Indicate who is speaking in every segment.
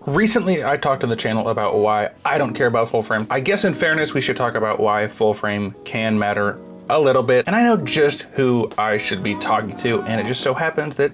Speaker 1: Recently, I talked on the channel about why I don't care about full frame. I guess in fairness, we should talk about why full frame can matter a little bit. And I know just who I should be talking to, and it just so happens that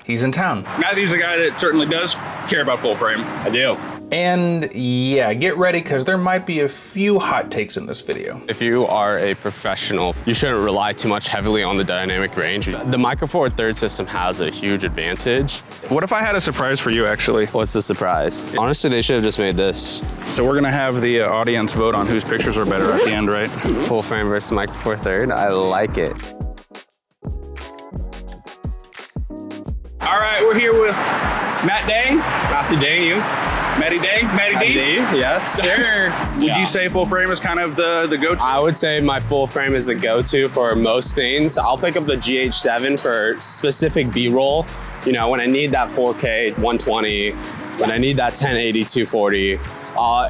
Speaker 1: he's in town. Matthew's a guy that certainly does care about full frame.
Speaker 2: I do.
Speaker 1: And yeah, get ready, because there might be a few hot takes in this video.
Speaker 2: If you are a professional, you shouldn't rely too much heavily on the dynamic range. The Micro Four Thirds system has a huge advantage.
Speaker 1: What if I had a surprise for you, actually?
Speaker 2: What's the surprise? Honestly, they should have just made this.
Speaker 1: So we're gonna have the audience vote on whose pictures are better at the end, right?
Speaker 2: Full frame versus Micro Four Third. I like it.
Speaker 1: All right, we're here with Matt Dang.
Speaker 2: Matthew Dang, you?
Speaker 1: Matty Dang? Matty D?
Speaker 2: Yes.
Speaker 1: Sure. Would you say full frame is kind of the go-to?
Speaker 2: I would say my full frame is the go-to for most things. I'll pick up the GH7 for specific B-roll. You know, when I need that 4K 120, when I need that 1080 240.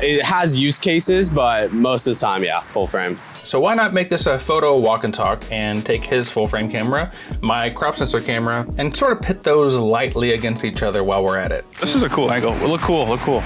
Speaker 2: It has use cases, but most of the time, yeah, full frame.
Speaker 1: So why not make this a photo walk and talk and take his full frame camera, my crop sensor camera, and sort of pit those lightly against each other while we're at it. This is a cool angle. Look cool, look cool.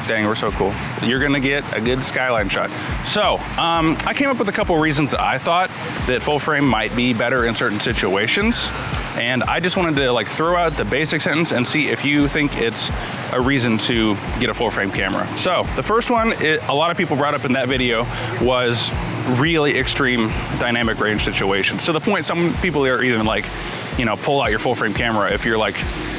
Speaker 1: Dang, we're so cool. You're gonna get a good skyline shot. So, I came up with a couple reasons I thought that full frame might be better in certain situations. And I just wanted to like throw out the basic sentence and see if you think it's a reason to get a full frame camera. So the first one, a lot of people brought up in that video, was really extreme dynamic range situations. To the point some people are even like, you know, pull out your full frame camera if you're like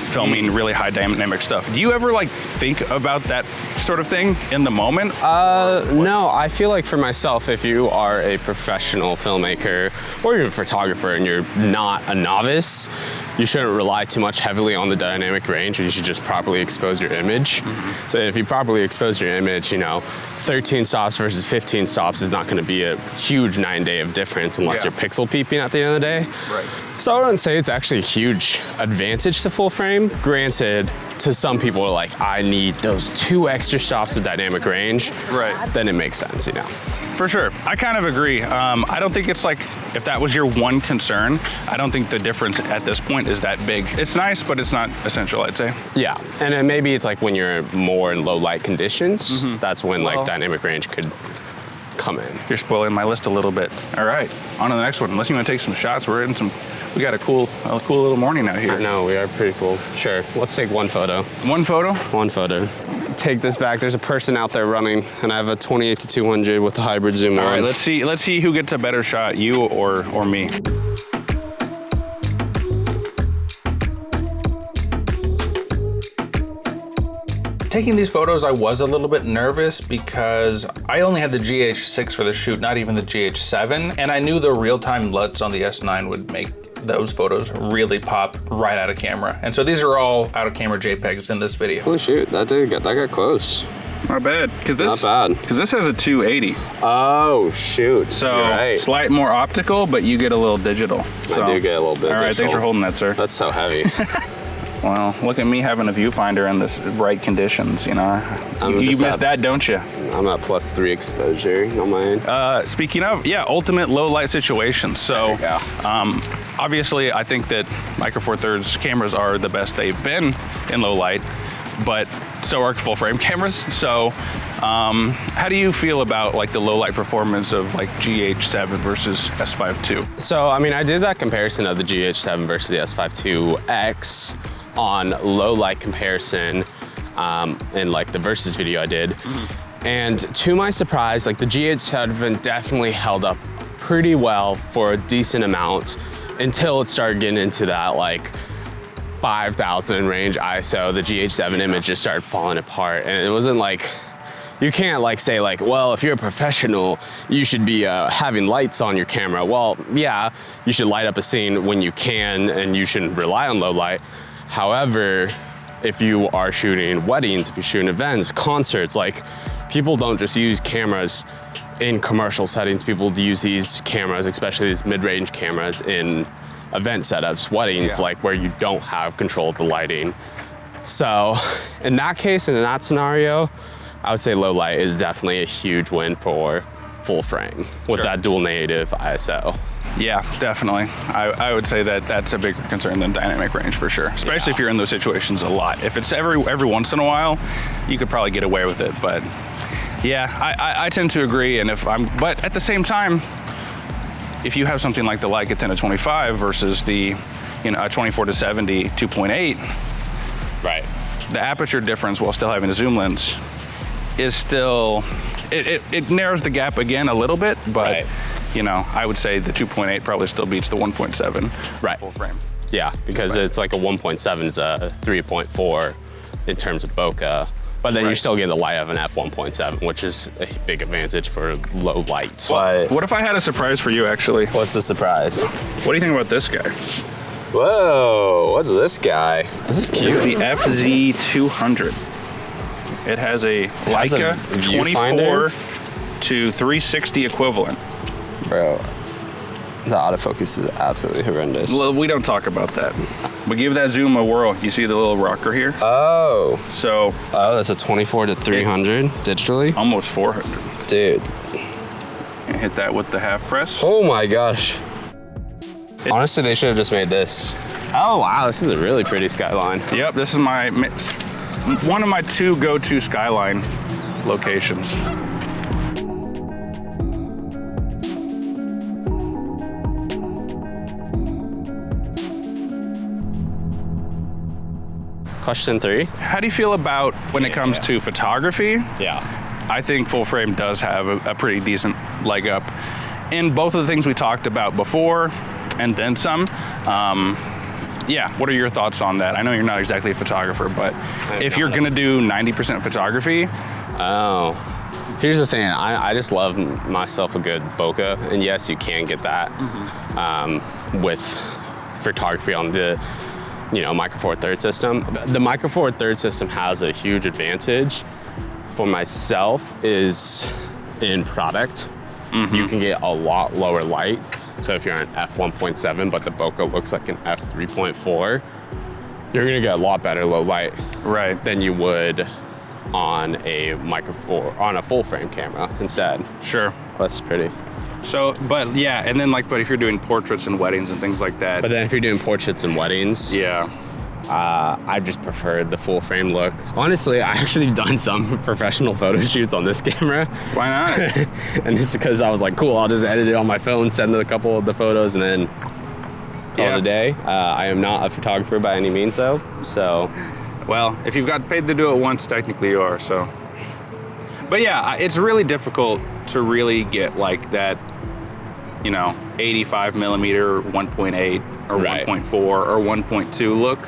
Speaker 1: filming really high dynamic stuff. Do you ever like think about that sort of thing in the moment?
Speaker 2: No, I feel like for myself, if you are a professional filmmaker or you're a photographer and you're not a novice, you shouldn't rely too much heavily on the dynamic range, and you should just properly expose your image. So if you properly expose your image, you know, 13 stops versus 15 stops is not gonna be a huge 9-day of difference unless you're pixel peeping at the end of the day.
Speaker 1: Right.
Speaker 2: So I wouldn't say it's actually a huge advantage to full frame. Granted, to some people are like, I need those 2 extra stops of dynamic range.
Speaker 1: Right.
Speaker 2: Then it makes sense, you know.
Speaker 1: For sure, I kind of agree. I don't think it's like, if that was your one concern, I don't think the difference at this point is that big. It's nice, but it's not essential, I'd say.
Speaker 2: Yeah, and then maybe it's like when you're more in low light conditions, that's when like dynamic range could come in.
Speaker 1: You're spoiling my list a little bit. All right, on to the next one. Unless you want to take some shots, we got a cool little morning out here.
Speaker 2: I know, we are pretty cool. Sure, let's take one photo.
Speaker 1: One photo?
Speaker 2: One photo. Take this back. There's a person out there running, and I have a 28-200 with the hybrid zoom on.
Speaker 1: All right, let's see who gets a better shot, you or me. Taking these photos, I was a little bit nervous because I only had the GH6 for the shoot, not even the GH7, and I knew the real-time LUTs on the S9 would make those photos really pop right out of camera. And so these are all out of camera JPEGs in this video.
Speaker 2: Holy shoot, that got close.
Speaker 1: Not bad, because this has a 280.
Speaker 2: Oh shoot!
Speaker 1: So
Speaker 2: right.
Speaker 1: Slight more optical, but you get a little digital. So,
Speaker 2: I do get a little bit.
Speaker 1: All right, thanks for holding that, sir.
Speaker 2: That's so heavy.
Speaker 1: Well, look at me having a viewfinder in this bright conditions, you know. You miss that, don't you?
Speaker 2: I'm at +3 exposure on mine.
Speaker 1: Speaking of, yeah, ultimate low light situations. So, obviously, I think that Micro Four Thirds cameras are the best they've been in low light, but so are full frame cameras. So, how do you feel about like the low light performance of like GH7 versus S5 II?
Speaker 2: So, I mean, I did that comparison of the GH7 versus the S5 IIX on low light comparison in like the versus video I did. And to my surprise, like the GH7 definitely held up pretty well for a decent amount until it started getting into that like 5,000 range ISO. The GH7 image just started falling apart, and it wasn't like, you can't like say like, well, if you're a professional, you should be having lights on your camera. Well, yeah, you should light up a scene when you can, and you shouldn't rely on low light. However, if you are shooting weddings, if you're shooting events, concerts, like people don't just use cameras in commercial settings. People use these cameras, especially these mid-range cameras, in event setups, weddings, like where you don't have control of the lighting. So in that case, in that scenario, I would say low light is definitely a huge win for full frame with that dual native ISO.
Speaker 1: Yeah, definitely. I would say that that's a bigger concern than dynamic range for sure, especially if you're in those situations a lot. If it's every once in a while, you could probably get away with it. But yeah, I tend to agree. And but at the same time, if you have something like the Leica 10-25 versus the, a 24-70 2.8,
Speaker 2: Right.
Speaker 1: the aperture difference while still having a zoom lens is still, it narrows the gap again a little bit, but I would say the 2.8 probably still beats the 1.7 full frame.
Speaker 2: Yeah, because it's like a 1.7 is a 3.4 in terms of bokeh, but then you're still getting the light of an f1.7, which is a big advantage for low light.
Speaker 1: What if I had a surprise for you, actually?
Speaker 2: What's the surprise?
Speaker 1: What do you think about this guy?
Speaker 2: Whoa, what's this guy? This is cute.
Speaker 1: It's the FZ200. It has a Leica 24 to 360 equivalent.
Speaker 2: Bro, the autofocus is absolutely horrendous.
Speaker 1: Well, we don't talk about that. But give that zoom a whirl. You see the little rocker here?
Speaker 2: Oh, that's a 24 to 300 digitally?
Speaker 1: Almost 400.
Speaker 2: Dude.
Speaker 1: And hit that with the half press.
Speaker 2: Oh my gosh. Honestly, they should have just made this. Oh wow, this is a really pretty skyline.
Speaker 1: Yep, this is one of my 2 go-to skyline locations.
Speaker 2: Question 3.
Speaker 1: How do you feel about when it comes to photography?
Speaker 2: Yeah.
Speaker 1: I think full frame does have a pretty decent leg up in both of the things we talked about before and then some. Yeah, what are your thoughts on that? I know you're not exactly a photographer, but if you're gonna do 90% photography.
Speaker 2: Oh, here's the thing. I just love myself a good bokeh, and yes, you can get that with photography on the Micro Four Thirds system. The Micro Four Thirds system has a huge advantage for myself is in product. You can get a lot lower light. So if you're on f1.7, but the bokeh looks like an f3.4, you're gonna get a lot better low light than you would on a full frame camera instead.
Speaker 1: Sure.
Speaker 2: That's pretty.
Speaker 1: So, but yeah, and then but if you're doing portraits and weddings and things like that.
Speaker 2: But then if you're doing portraits and weddings, I just preferred the full frame look. Honestly, I actually done some professional photo shoots on this camera.
Speaker 1: Why not?
Speaker 2: And it's because I was like, cool, I'll just edit it on my phone, send a couple of the photos, and then call it a day. I am not a photographer by any means, though, so.
Speaker 1: Well, if you've got paid to do it once, technically you are, so. But yeah, it's really difficult to really get that, 85 millimeter 1.8 or 1.4 or 1.2 look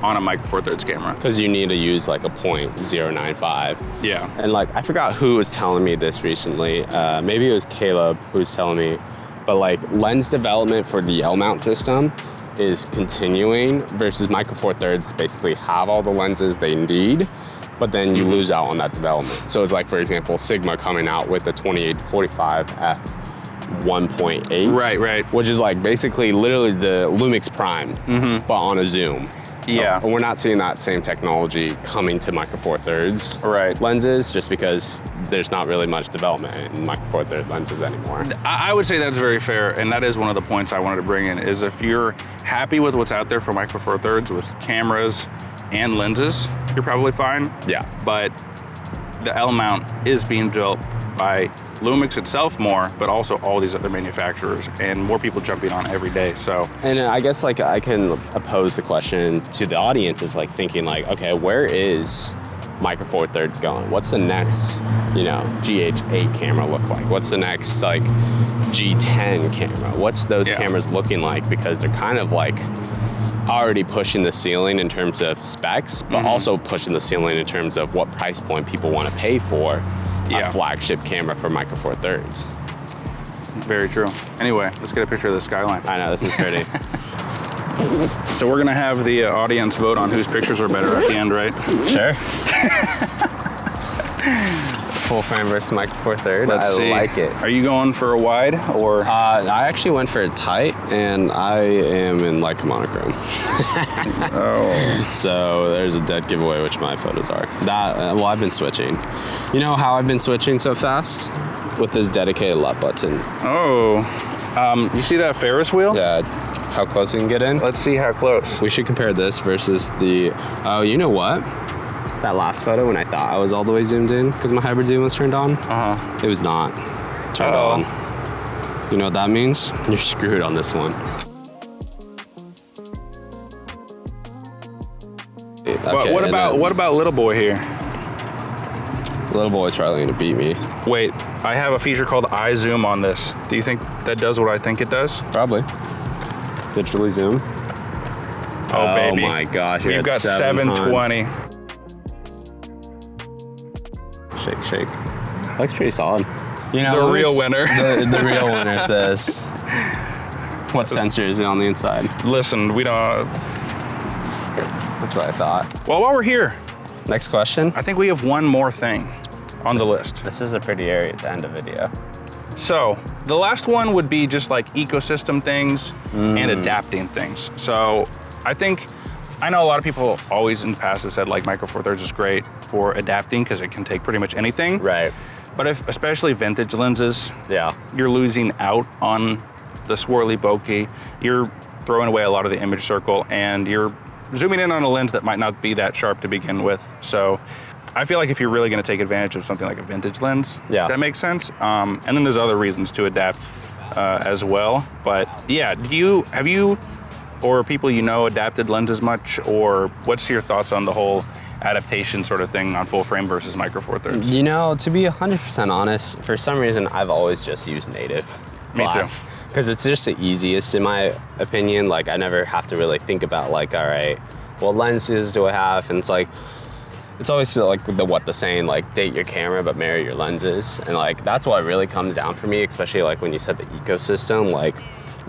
Speaker 1: on a Micro Four Thirds camera.
Speaker 2: Because you need to use a 0.095.
Speaker 1: Yeah.
Speaker 2: And I forgot who was telling me this recently. Maybe it was Caleb who was telling me, but lens development for the L mount system is continuing versus Micro Four Thirds basically have all the lenses they need, but then you lose out on that development. So it's for example, Sigma coming out with the 28-45 f1.8.
Speaker 1: Right.
Speaker 2: Which is basically literally the Lumix Prime, but on a zoom.
Speaker 1: Yeah.
Speaker 2: But we're not seeing that same technology coming to Micro Four Thirds lenses just because there's not really much development in Micro Four Thirds lenses anymore.
Speaker 1: I would say that's very fair, and that is one of the points I wanted to bring in, is if you're happy with what's out there for Micro Four Thirds with cameras and lenses, you're probably fine.
Speaker 2: Yeah.
Speaker 1: But the L mount is being built by Lumix itself more, but also all these other manufacturers and more people jumping on every day, so. And
Speaker 2: I guess I can pose the question to the audience is thinking okay, where is Micro Four Thirds going? What's the next, GH8 camera look like? What's the next G10 camera? What's those cameras looking like? Because they're kind of already pushing the ceiling in terms of specs, but also pushing the ceiling in terms of what price point people want to pay for a flagship camera for Micro Four Thirds.
Speaker 1: Very true. Anyway, let's get a picture of the skyline.
Speaker 2: I know, this is pretty.
Speaker 1: So we're gonna have the audience vote on whose pictures are better at the end, right?
Speaker 2: Sure. Full frame versus Micro Four Thirds.
Speaker 1: Let's see.
Speaker 2: Like it.
Speaker 1: Are you going for a wide or?
Speaker 2: I actually went for a tight, and I am in Leica monochrome.
Speaker 1: Oh.
Speaker 2: So there's a dead giveaway which my photos are. Well, I've been switching. You know how I've been switching so fast? With this dedicated LUT button.
Speaker 1: Oh. You see that Ferris wheel?
Speaker 2: Yeah. How close we can get in?
Speaker 1: Let's see how close.
Speaker 2: We should compare this versus the, oh, you know what? That last photo when I thought I was all the way zoomed in because my hybrid zoom was turned on. It was not turned on. You know what that means? You're screwed on this one. Okay,
Speaker 1: what about little boy here?
Speaker 2: Little boy's probably gonna beat me.
Speaker 1: Wait, I have a feature called iZoom on this. Do you think that does what I think it does?
Speaker 2: Probably. Digitally zoom.
Speaker 1: Oh baby.
Speaker 2: My gosh,
Speaker 1: We've got 720.
Speaker 2: Shake, shake. Looks pretty solid. You know,
Speaker 1: the real winner.
Speaker 2: The real winner is this. What sensor is it on the inside?
Speaker 1: Listen, we don't.
Speaker 2: That's what I thought.
Speaker 1: Well, while we're here,
Speaker 2: next question.
Speaker 1: I think we have one more thing on the list.
Speaker 2: This is a pretty area at the end of video.
Speaker 1: So the last one would be just like ecosystem things and adapting things. So I know a lot of people always in the past have said like Micro Four Thirds is great for adapting because it can take pretty much anything.
Speaker 2: Right.
Speaker 1: But especially vintage lenses,
Speaker 2: yeah,
Speaker 1: you're losing out on the swirly bokeh. You're throwing away a lot of the image circle and you're zooming in on a lens that might not be that sharp to begin with. So I feel like if you're really gonna take advantage of something like a vintage lens, that makes sense. And then there's other reasons to adapt as well. But yeah, have you or people you know adapted lenses much, or what's your thoughts on the whole adaptation sort of thing on full frame versus Micro Four Thirds?
Speaker 2: You know, to be 100% honest, for some reason I've always just used native glass. Me too. Because it's just the easiest in my opinion. Like I never have to really think about like, all right, what lenses do I have? And it's like, it's always like the saying, like date your camera but marry your lenses. And like that's what really comes down for me, especially like when you said the ecosystem. Like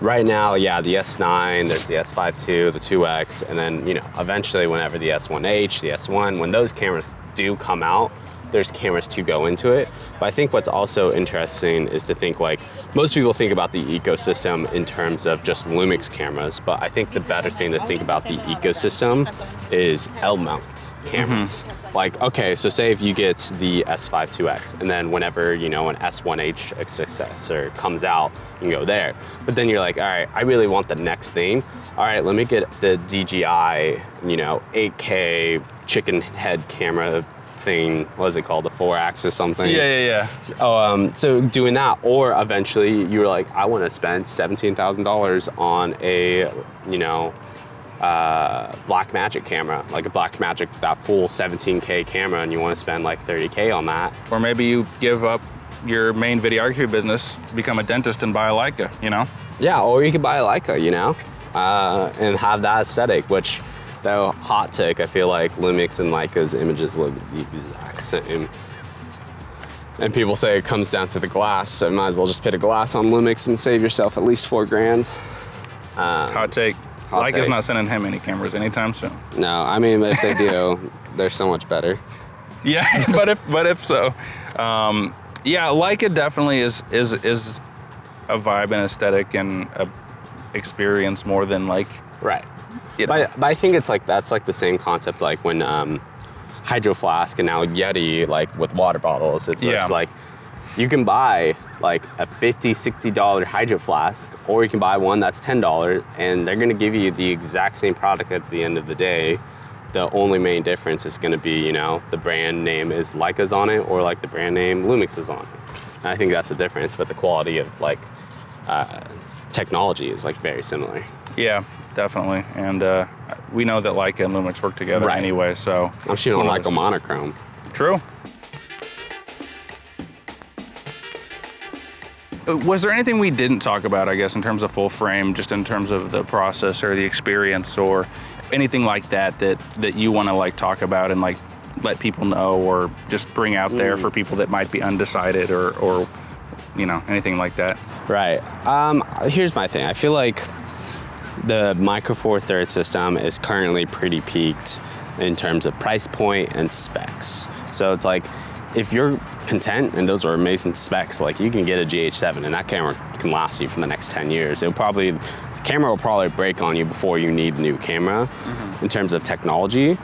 Speaker 2: right now, yeah, the S9, there's the S5 II, the 2X, and then, you know, eventually whenever the S1H, the S1, when those cameras do come out, there's cameras to go into it. But I think what's also interesting is to think like, most people think about the ecosystem in terms of just Lumix cameras, but I think the better thing to think about the ecosystem is L-mount cameras. Like, okay, so say if you get the S5 2X and then whenever, you know, an S1H successor comes out, you can go there. But then you're like, all right, I really want the next thing. All right, let me get the DJI, you know, 8K chicken head camera thing. What is it called? The 4-axis something?
Speaker 1: Yeah.
Speaker 2: So doing that, or eventually you were like, I want to spend $17,000 on a, you know, Blackmagic camera, like a Blackmagic, that full 17K camera, and you want to spend like 30K on that.
Speaker 1: Or maybe you give up your main videography business, become a dentist and buy a Leica, you know?
Speaker 2: Yeah, or you could buy a Leica, you know, and have that aesthetic, which, though, hot take, I feel like Lumix and Leica's images look the exact same. And people say it comes down to the glass, so might as well just put a glass on Lumix and save yourself at least $4,000.
Speaker 1: Hot take. Leica's not sending him any cameras anytime soon. No,
Speaker 2: I mean, if they do, they're so much better.
Speaker 1: Yeah, but if so. Yeah, Leica definitely is a vibe and aesthetic and a experience more than like...
Speaker 2: Right. You know. But I think it's like, that's like the same concept like when Hydro Flask and now Yeti, like with water bottles, it's just like, you can buy like a $50, $60 Hydro Flask, or you can buy one that's $10, and they're gonna give you the exact same product at the end of the day. The only main difference is gonna be, you know, the brand name is Leica's on it, or like the brand name Lumix is on it. And I think that's the difference, but the quality of like technology is like very similar.
Speaker 1: Yeah, definitely. And we know that Leica and Lumix work together anyway, so.
Speaker 2: I'm shooting on Leica monochrome.
Speaker 1: True. Was there anything we didn't talk about, I guess, in terms of full frame, just in terms of the process or the experience or anything like that you want to like talk about and like let people know or just bring out there for people that might be undecided or you know, anything like that?
Speaker 2: Right. Here's my thing. I feel like the Micro Four Thirds system is currently pretty peaked in terms of price point and specs. So it's like, if you're content and those are amazing specs, like you can get a GH7 and that camera can last you for the next 10 years. The camera will probably break on you before you need a new camera in terms of technology.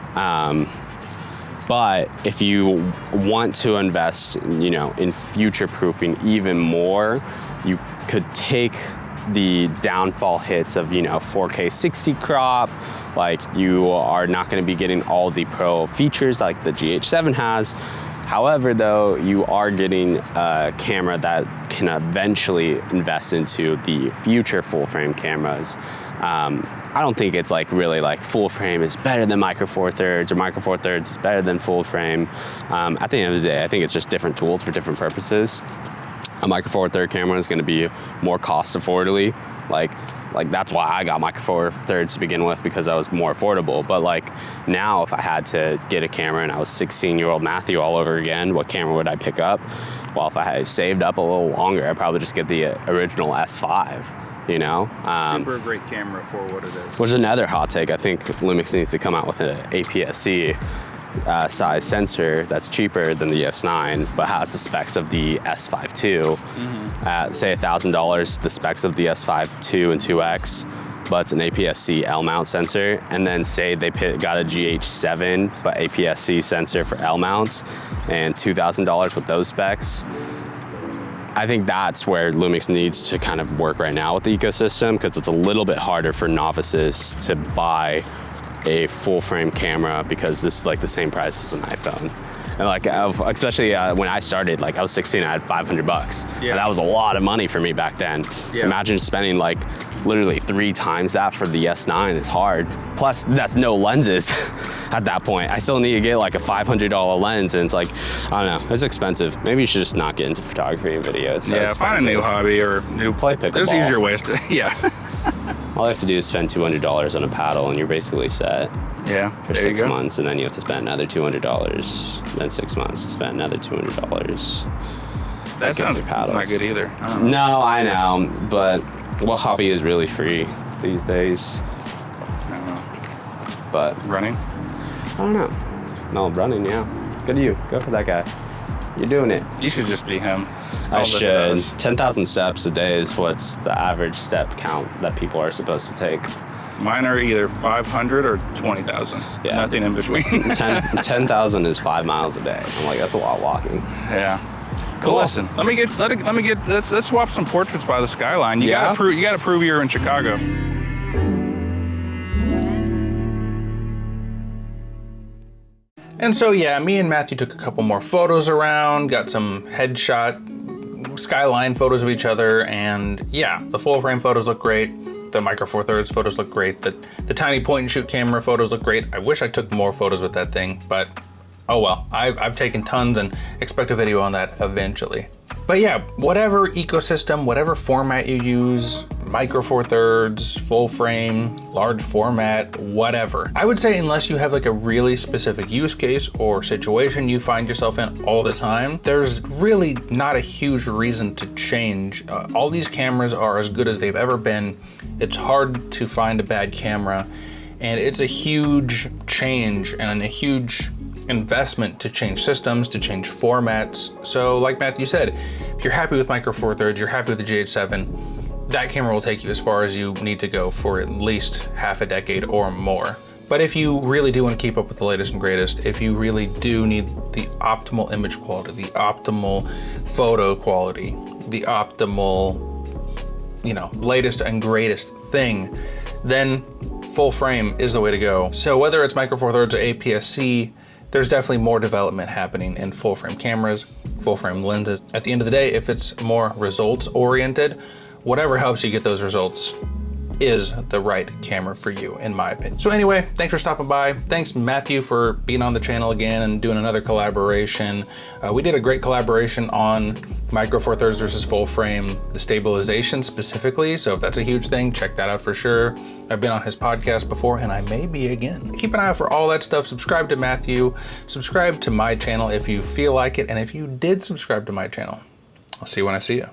Speaker 2: But if you want to invest, you know, in future proofing even more, you could take the downfall hits of, you know, 4K 60 crop. Like, you are not going to be getting all the pro features like the GH7 has. However, though, you are getting a camera that can eventually invest into the future full frame cameras. I don't think it's like really like full frame is better than micro four thirds or micro four thirds is better than full frame. At the end of the day, I think it's just different tools for different purposes. A micro four third camera is going to be more cost affordably. Like that's why I got micro four thirds to begin with, because I was more affordable. But like now, if I had to get a camera and I was 16-year-old Matthew all over again, what camera would I pick up? Well, if I had saved up a little longer, I'd probably just get the original S5. You know,
Speaker 1: super great camera for what it is.
Speaker 2: Which is another hot take. I think Lumix needs to come out with an APS-C size sensor that's cheaper than the S9, but has the specs of the S5 II. At say $1,000, the specs of the S5 II and 2X, but it's an APS-C L-mount sensor. And then say they got a GH7, but APS-C sensor for L-mounts, and $2,000 with those specs. I think that's where Lumix needs to kind of work right now with the ecosystem, because it's a little bit harder for novices to buy a full frame camera, because this is like the same price as an iPhone. And like, especially when I started, like I was 16, I had $500.
Speaker 1: Yeah.
Speaker 2: And that was a lot of money for me back then. Yeah. Imagine spending like literally 3 times that for the S9 is hard. Plus that's no lenses at that point. I still need to get like a $500 lens, and it's like, I don't know, it's expensive. Maybe you should just not get into photography and video. It's so expensive.
Speaker 1: Find a new hobby or new
Speaker 2: play pickleball.
Speaker 1: There's easier ways to, yeah.
Speaker 2: All you have to do is spend $200 on a paddle and you're basically set.
Speaker 1: Yeah,
Speaker 2: for 6 months, and then you have to spend another $200. Then 6 months to spend another $200.
Speaker 1: That sounds not good either.
Speaker 2: No, I know, but what hobby is really free these days?
Speaker 1: I don't know.
Speaker 2: But
Speaker 1: running?
Speaker 2: I don't know. No, running, yeah. Good to you. Go for that guy. You're doing it.
Speaker 1: You should just be him.
Speaker 2: I should. 10,000 steps a day is what's the average step count that people are supposed to take.
Speaker 1: Mine are either 500 or 20,000. Yeah. Nothing in between.
Speaker 2: 10,000 is 5 miles a day. I'm like, that's a lot of walking.
Speaker 1: Yeah. Cool. Well, listen, let's swap some portraits by the skyline. You gotta prove you're in Chicago. And so yeah, me and Matthew took a couple more photos around, got some headshot skyline photos of each other, and yeah, the full frame photos look great. The micro four thirds photos look great. The tiny point and shoot camera photos look great. I wish I took more photos with that thing, but oh well. I've taken tons and expect a video on that eventually. But yeah, whatever ecosystem, whatever format you use, micro four thirds, full frame, large format, whatever. I would say unless you have like a really specific use case or situation you find yourself in all the time, there's really not a huge reason to change. All these cameras are as good as they've ever been. It's hard to find a bad camera, and it's a huge change and a huge investment to change systems, to change formats. So like Matthew said, if you're happy with micro four thirds, you're happy with the GH7, that camera will take you as far as you need to go for at least half a decade or more. But if you really do want to keep up with the latest and greatest, if you really do need the optimal image quality, the optimal photo quality, the optimal, latest and greatest thing, then full frame is the way to go. So whether it's micro four thirds or APS-C, there's definitely more development happening in full frame cameras, full frame lenses. At the end of the day, if it's more results oriented, whatever helps you get those results is the right camera for you, in my opinion. So anyway, thanks for stopping by. Thanks Matthew for being on the channel again and doing another collaboration. We did a great collaboration on micro four thirds versus full frame, the stabilization specifically. So if that's a huge thing, check that out for sure. I've been on his podcast before and I may be again. Keep an eye out for all that stuff. Subscribe to Matthew, subscribe to my channel if you feel like it. And if you did subscribe to my channel, I'll see you when I see you.